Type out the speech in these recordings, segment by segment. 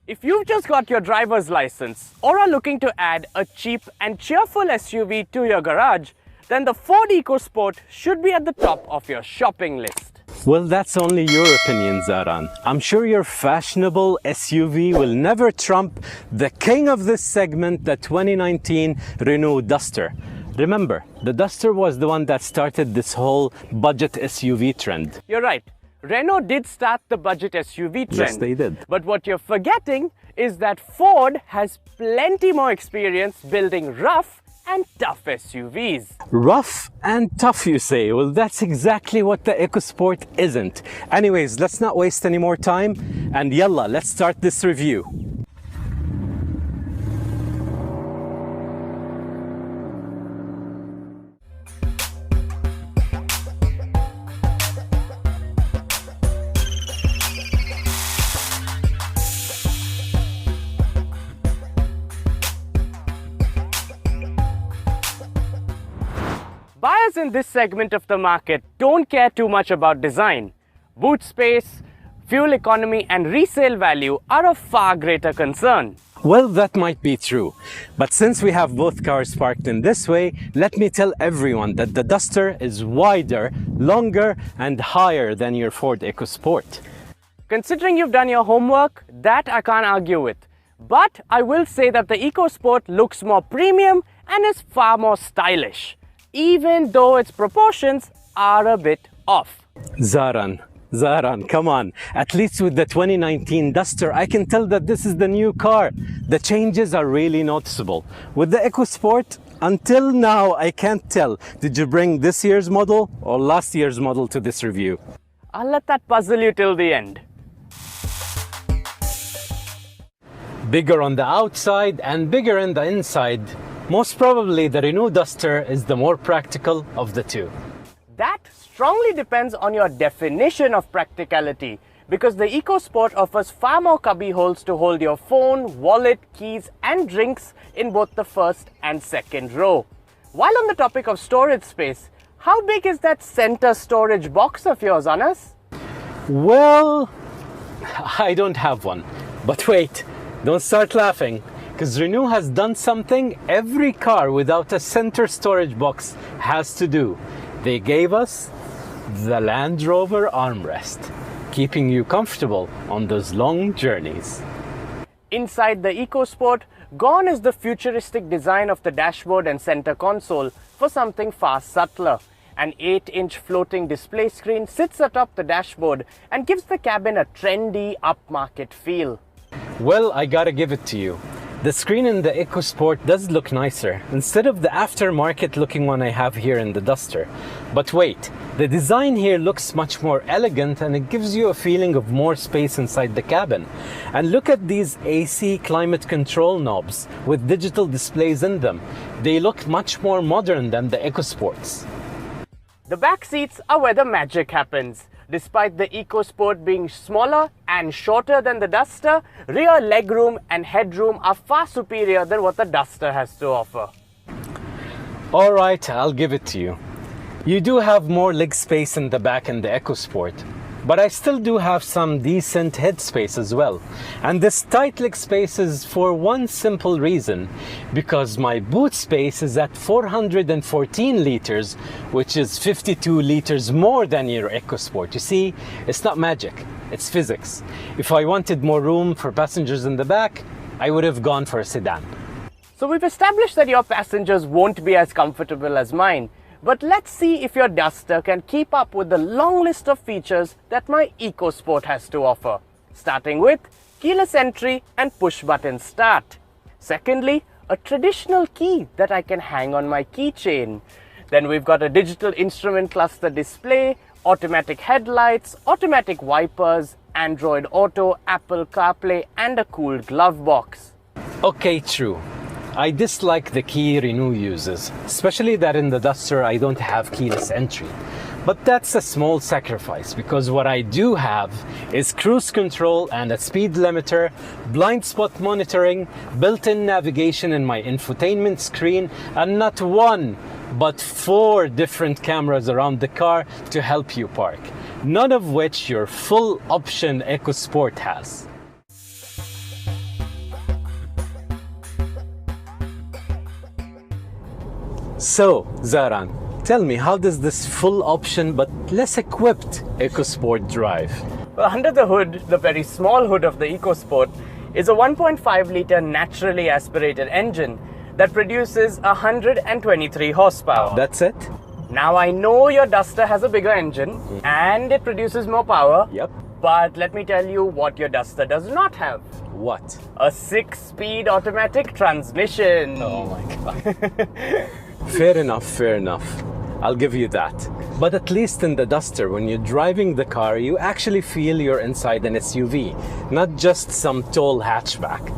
If you've just got your driver's license or are looking to add a cheap and cheerful SUV to your garage, then the Ford Ecosport should be at the top of your shopping list. Well, that's only your opinion, Zaran. I'm sure your fashionable SUV will never trump the king of this segment, the 2019 Renault Duster. Remember, the Duster was the one that started this whole budget SUV trend. You're right. Renault did start the budget SUV trend. Yes, they did. But what you're forgetting is that Ford has plenty more experience building rough and tough SUVs. Rough and tough, you say? Well, that's exactly what the EcoSport isn't. Anyways, let's not waste any more time and yalla, let's start this review. Buyers in this segment of the market don't care too much about design. Boot space, fuel economy and resale value are of far greater concern. Well, that might be true, but since we have both cars parked in this way, let me tell everyone that the Duster is wider, longer and higher than your Ford EcoSport. Considering you've done your homework, that I can't argue with. But I will say that the EcoSport looks more premium and is far more stylish, even though its proportions are a bit off. Zaran, come on. At least with the 2019 Duster, I can tell that this is the new car. The changes are really noticeable. With the EcoSport, until now, I can't tell. Did you bring this year's model or last year's model to this review? I'll let that puzzle you till the end. Bigger on the outside and bigger in the inside. Most probably the Renault Duster is the more practical of the two. That strongly depends on your definition of practicality, because the EcoSport offers far more cubby holes to hold your phone, wallet, keys and drinks in both the first and second row. While on the topic of storage space, how big is that center storage box of yours, Anas? Well, I don't have one. But wait, don't start laughing. Because Renault has done something every car without a center storage box has to do. They gave us the Land Rover armrest, keeping you comfortable on those long journeys. Inside the EcoSport, gone is the futuristic design of the dashboard and center console for something far subtler. An 8-inch floating display screen sits atop the dashboard and gives the cabin a trendy, upmarket feel. Well, I gotta give it to you. The screen in the EcoSport does look nicer, instead of the aftermarket looking one I have here in the Duster. But wait, the design here looks much more elegant and it gives you a feeling of more space inside the cabin. And look at these AC climate control knobs with digital displays in them. They look much more modern than the EcoSports. The back seats are where the magic happens. Despite the EcoSport being smaller and shorter than the Duster, rear legroom and headroom are far superior than what the Duster has to offer. Alright, I'll give it to you. You do have more leg space in the back in the EcoSport, but I still do have some decent head space as well. And this tight leg space is for one simple reason, because my boot space is at 414 liters, which is 52 liters more than your EcoSport. You see, it's not magic, it's physics. If I wanted more room for passengers in the back, I would have gone for a sedan. So we've established that your passengers won't be as comfortable as mine. But let's see if your Duster can keep up with the long list of features that my EcoSport has to offer. Starting with keyless entry and push-button start. Secondly, a traditional key that I can hang on my keychain. Then we've got a digital instrument cluster display, automatic headlights, automatic wipers, Android Auto, Apple CarPlay and a cooled glove box. Okay, true. I dislike the key Renault uses, especially that in the Duster I don't have keyless entry. But that's a small sacrifice, because what I do have is cruise control and a speed limiter, blind spot monitoring, built-in navigation in my infotainment screen, and not one, but 4 different cameras around the car to help you park, none of which your full option EcoSport has. So, Zaran, tell me, how does this full option but less equipped EcoSport drive? Well, under the hood, the very small hood of the EcoSport, is a 1.5 litre naturally aspirated engine that produces 123 horsepower. That's it? Now I know your Duster has a bigger engine and it produces more power. Yep. But let me tell you what your Duster does not have. What? A 6-speed automatic transmission. Oh my god. Fair enough, fair enough. I'll give you that. But at least in the Duster, when you're driving the car, you actually feel you're inside an SUV, not just some tall hatchback.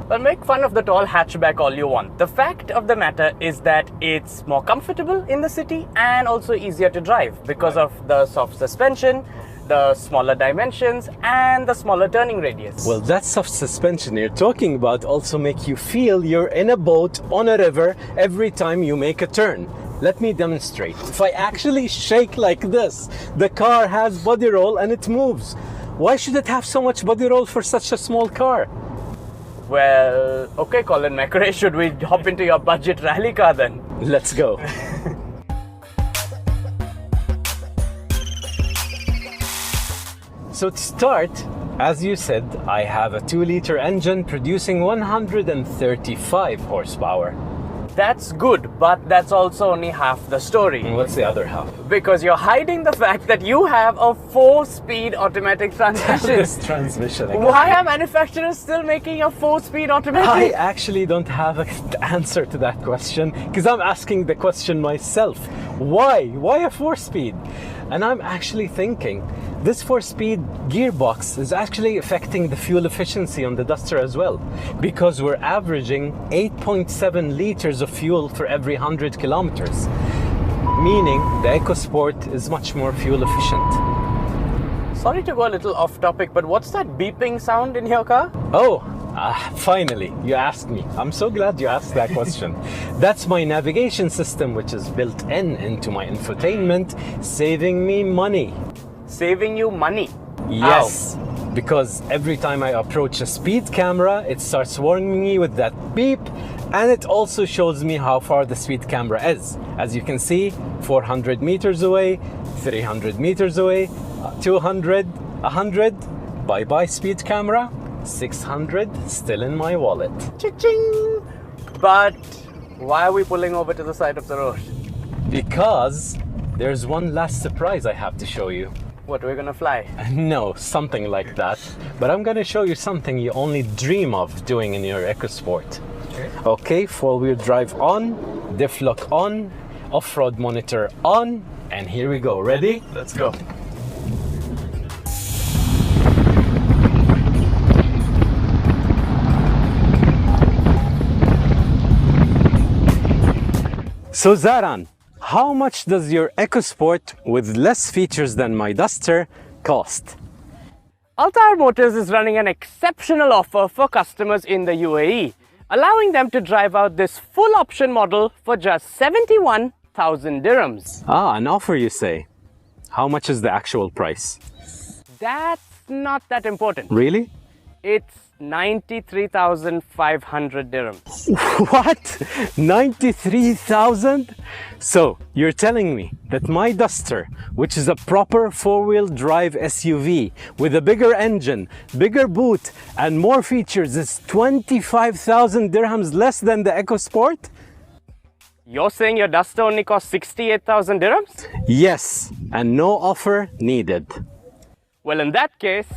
Well, make fun of the tall hatchback all you want. The fact of the matter is that it's more comfortable in the city and also easier to drive because of the soft suspension, the smaller dimensions and the smaller turning radius. Well, that soft suspension you're talking about also make you feel you're in a boat on a river every time you make a turn. Let me demonstrate. If I actually shake like this, the car has body roll and it moves. Why should it have so much body roll for such a small car? Well, okay, Colin McRae, should we hop into your budget rally car then? Let's go. So to start, as you said, I have a 2-liter engine producing 135 horsepower. That's good, but that's also only half the story. What's the other half? Because you're hiding the fact that you have a 4-speed automatic transmission. This transmission again. Why are manufacturers still making a 4-speed automatic? I actually don't have an answer to that question because I'm asking the question myself. Why? Why a 4-speed? And I'm actually thinking this 4-speed gearbox is actually affecting the fuel efficiency on the Duster as well, because we're averaging 8.7 liters of fuel for every 100 kilometers, meaning the EcoSport is much more fuel efficient. Sorry to go a little off topic, but what's that beeping sound in your car? Oh, finally, you asked me. I'm so glad you asked that question. That's my navigation system, which is built into my infotainment, saving me money. Saving you money? Yes, because every time I approach a speed camera, it starts warning me with that beep, and it also shows me how far the speed camera is. As you can see, 400 meters away, 300 meters away, 200, 100, bye-bye speed camera, 600, still in my wallet. Cha-ching! But why are we pulling over to the side of the road? Because there's one last surprise I have to show you. What, we're gonna fly? No, something like that. But I'm gonna show you something you only dream of doing in your EcoSport. Okay, 4-wheel drive on, diff lock on, off-road monitor on, and here we go. Ready? Let's go. So Zaran, how much does your EcoSport with less features than my Duster cost? Altair Motors is running an exceptional offer for customers in the UAE, allowing them to drive out this full option model for just 71,000 dirhams. Ah, an offer you say. How much is the actual price? That's not that important. Really? It's 93,500 dirhams. What? 93,000? So, you're telling me that my Duster, which is a proper 4-wheel drive SUV with a bigger engine, bigger boot, and more features, is 25,000 dirhams less than the EcoSport? You're saying your Duster only costs 68,000 dirhams? Yes, and no offer needed. Well, in that case,